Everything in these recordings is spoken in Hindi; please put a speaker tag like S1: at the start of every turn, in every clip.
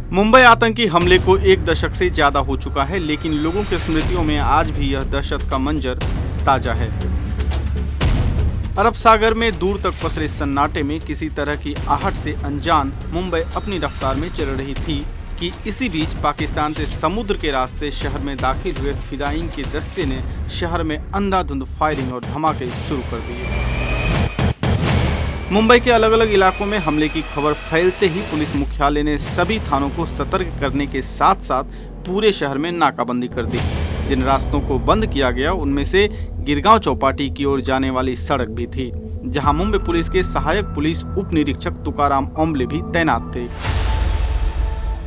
S1: मुंबई आतंकी हमले को एक दशक से ज्यादा हो चुका है, लेकिन लोगों की स्मृतियों में आज भी यह दहशत का मंजर ताजा है। अरब सागर में दूर तक पसरे सन्नाटे में किसी तरह की आहट से अनजान मुंबई अपनी रफ्तार में चल रही थी कि इसी बीच पाकिस्तान से समुद्र के रास्ते शहर में दाखिल हुए फिदायीन के दस्ते ने शहर में अंधाधुंध फायरिंग और धमाके शुरू कर दिए। मुंबई के अलग अलग इलाकों में हमले की खबर फैलते ही पुलिस मुख्यालय ने सभी थानों को सतर्क करने के साथ साथ पूरे शहर में नाकाबंदी कर दी। जिन रास्तों को बंद किया गया उनमें से गिरगांव चौपाटी की ओर जाने वाली सड़क भी थी, जहां मुंबई पुलिस के सहायक पुलिस उप निरीक्षक तुकाराम ओम्बले भी तैनात थे।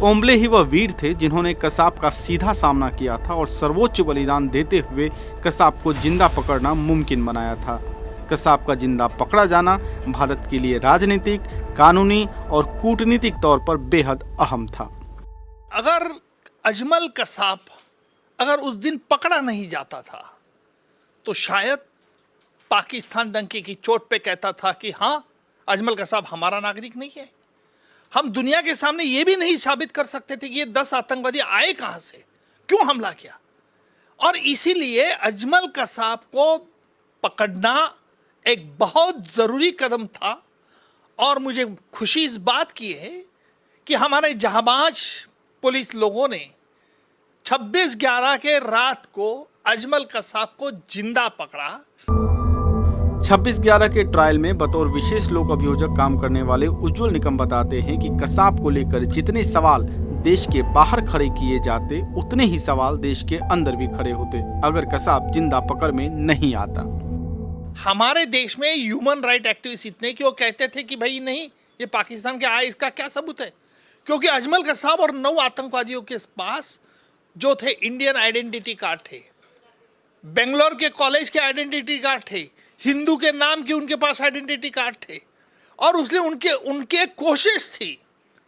S1: ओम्बले ही वह वीर थे जिन्होंने कसाब का सीधा सामना किया था और सर्वोच्च बलिदान देते हुए कसाब को जिंदा पकड़ना मुमकिन बनाया था। कसाब का जिंदा पकड़ा जाना भारत के लिए राजनीतिक, कानूनी और कूटनीतिक तौर पर बेहद अहम था।
S2: अगर अजमल कसाब अगर उस दिन पकड़ा नहीं जाता था तो शायद पाकिस्तान डंके की चोट पे कहता था कि हाँ, अजमल कसाब हमारा नागरिक नहीं है। हम दुनिया के सामने ये भी नहीं साबित कर सकते थे कि ये 10 आतंकवादी आए कहाँ से, क्यों हमला किया। और इसीलिए अजमल कसाब को पकड़ना एक बहुत ज़रूरी कदम था। और मुझे खुशी इस बात की है कि हमारे जहांबाज पुलिस लोगों ने 26/11 के रात को अजमल कसाब को जिंदा पकड़ा।
S1: 26/11 के ट्रायल में बतौर विशेष लोक अभियोजक काम करने वाले उज्जवल निकम बताते हैं कि कसाब को लेकर जितने सवाल देश के बाहर खड़े किए जाते, उतने ही सवाल देश के अंदर भी खड़े होते अगर कसाब जिंदा पकड़ में नहीं आता।
S2: हमारे देश में ह्यूमन राइट एक्टिविस्ट इतने कि वो कहते थे कि भाई नहीं, ये पाकिस्तान के आए, इसका क्या सबूत है। क्योंकि अजमल कसाब और 9 आतंकवादियों के पास जो थे इंडियन आइडेंटिटी कार्ड थे, बेंगलोर के कॉलेज के आइडेंटिटी कार्ड थे, हिंदू के नाम के उनके पास आइडेंटिटी कार्ड थे। और उसने उनके कोशिश थी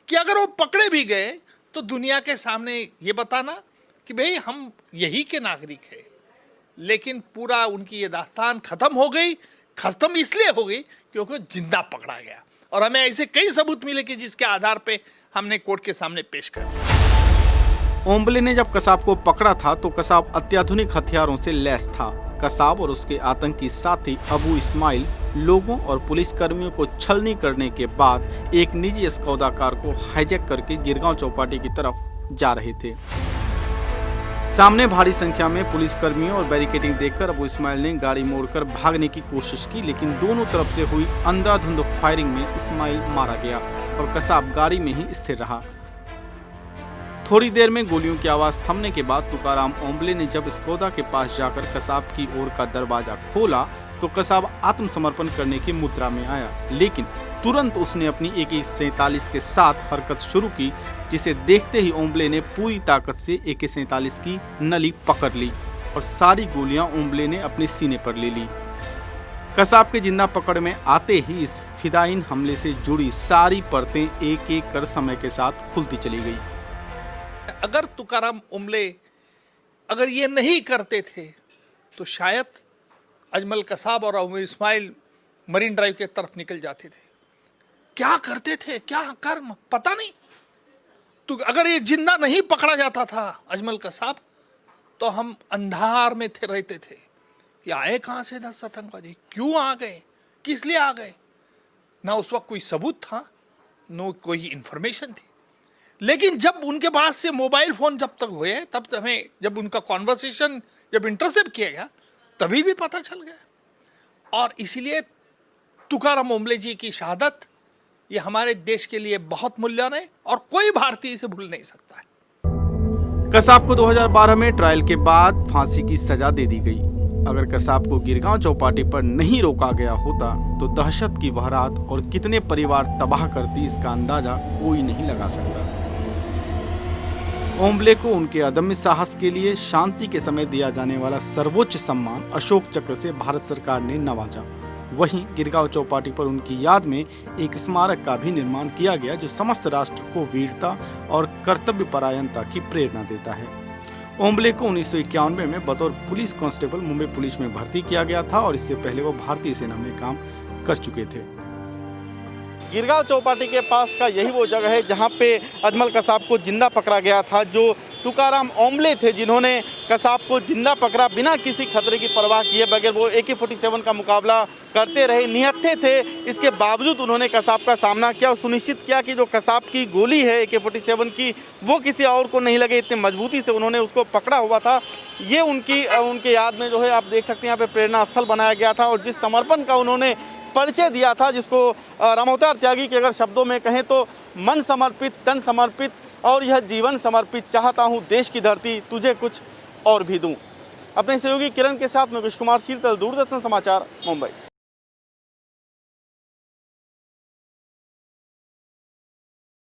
S2: कि अगर वो पकड़े भी गए तो दुनिया के सामने ये बताना कि भाई हम यही के नागरिक हैं। लेकिन पूरा उनकी ये दास्तान खत्म हो गई। खत्म इसलिए हो गई क्योंकि जिंदा पकड़ा गया और हमें ऐसे कई सबूत मिले कि जिसके आधार पे हमने कोर्ट के सामने पेश कर दिया।
S1: ओम्बले ने जब कसाब को पकड़ा था तो कसाब अत्याधुनिक हथियारों से लैस था। कसाब और उसके आतंकी साथी अबू इस्माइल लोगों और पुलिस कर्मियों को छलनी करने के बाद एक निजी स्कौदा कार को हाईजैक करके गिरगांव चौपाटी की तरफ जा रहे थे। सामने भारी संख्या में पुलिस कर्मियों और बैरिकेडिंग देखकर अबू इस्माइल ने गाड़ी मोड़कर भागने की कोशिश की, लेकिन दोनों तरफ से हुई अंधाधुंध फायरिंग में इस्माइल मारा गया और कसाब गाड़ी में ही स्थिर रहा। थोड़ी देर में गोलियों की आवाज थमने के बाद तुकाराम ओम्बले ने जब स्कोदा के पास जाकर कसाब की ओर का दरवाजा खोला तो कसाब आत्मसमर्पण करने की मुद्रा में आया, लेकिन तुरंत उसने अपनी AK-47 के साथ हरकत शुरू की, जिसे देखते ही ओम्बले ने पूरी ताकत से AK-47 की नली पकड़ ली और सारी गोलियां ओम्बले ने अपने सीने पर ले ली। कसाब के जिंदा पकड़ में आते ही इस फिदायीन हमले से जुड़ी सारी परतें एक एक कर समय के साथ खुलती चली गई।
S2: अगर तुकाराम ओम्बले अगर ये नहीं करते थे तो शायद अजमल कसाब और अबू इस्माइल मरीन ड्राइव के तरफ निकल जाते थे। क्या करते थे, क्या कर्म, पता नहीं। तो अगर ये जिंदा नहीं पकड़ा जाता था अजमल कसाब तो हम अंधार में रहते थे। ये आए कहाँ से 10 आतंकवादी, क्यों आ गए, किस लिए आ गए। ना उस वक्त कोई सबूत था, न कोई इंफॉर्मेशन थी। लेकिन जब उनके पास से मोबाइल फ़ोन जब तक हुए तब हमें जब उनका कॉन्वर्सेशन जब इंटरसेप्ट किया गया तभी भी पता चल गया। और इसीलिए तुकाराम ओम्बले जी की शहादत ये हमारे देश के लिए बहुत मूल्यवान है और कोई भारतीय इसे भूल नहीं सकता है।
S1: कसाब को 2012 में ट्रायल के बाद फांसी की सजा दे दी गई। अगर कसाब को गिरगांव चौपाटी पर नहीं रोका गया होता तो दहशत की बहरात और कितने परिवार तबाह करती, इसका अंदाजा कोई नहीं लगा सकता। ओम्बले को उनके अदम्य साहस के लिए शांति के समय दिया जाने वाला सर्वोच्च सम्मान अशोक चक्र से भारत सरकार ने नवाजा। वहीं गिरगांव चौपाटी पर उनकी याद में एक स्मारक का भी निर्माण किया गया, जो समस्त राष्ट्र को वीरता और कर्तव्य परायणता की प्रेरणा देता है। ओम्बले को 1991 में बतौर पुलिस कांस्टेबल मुंबई पुलिस में भर्ती किया गया था और इससे पहले वो भारतीय सेना में काम कर चुके थे। गिरगांव चौपाटी के पास का यही वो जगह है जहां पे अजमल कसाब को जिंदा पकड़ा गया था। जो तुकाराम ओम्बले थे जिन्होंने कसाब को जिंदा पकड़ा, बिना किसी खतरे की परवाह किए बगैर वो AK-47 का मुकाबला करते रहे, निहत्थे थे। इसके बावजूद उन्होंने कसाब का सामना किया और सुनिश्चित किया कि जो कसाब की गोली है AK-47 की वो किसी और को नहीं लगे, इतनी मजबूती से उन्होंने उसको पकड़ा हुआ था। ये उनके याद में जो है आप देख सकते हैं यहाँ पे प्रेरणा स्थल बनाया गया था और जिस समर्पण का उन्होंने परिचय दिया था, जिसको रामावतार त्यागी के अगर शब्दों में कहें तो मन समर्पित, तन समर्पित और यह जीवन समर्पित, चाहता हूँ देश की धरती तुझे कुछ और भी दूँ। अपने सहयोगी किरण के साथ मैं कुमार शीलतल, दूरदर्शन समाचार, मुंबई।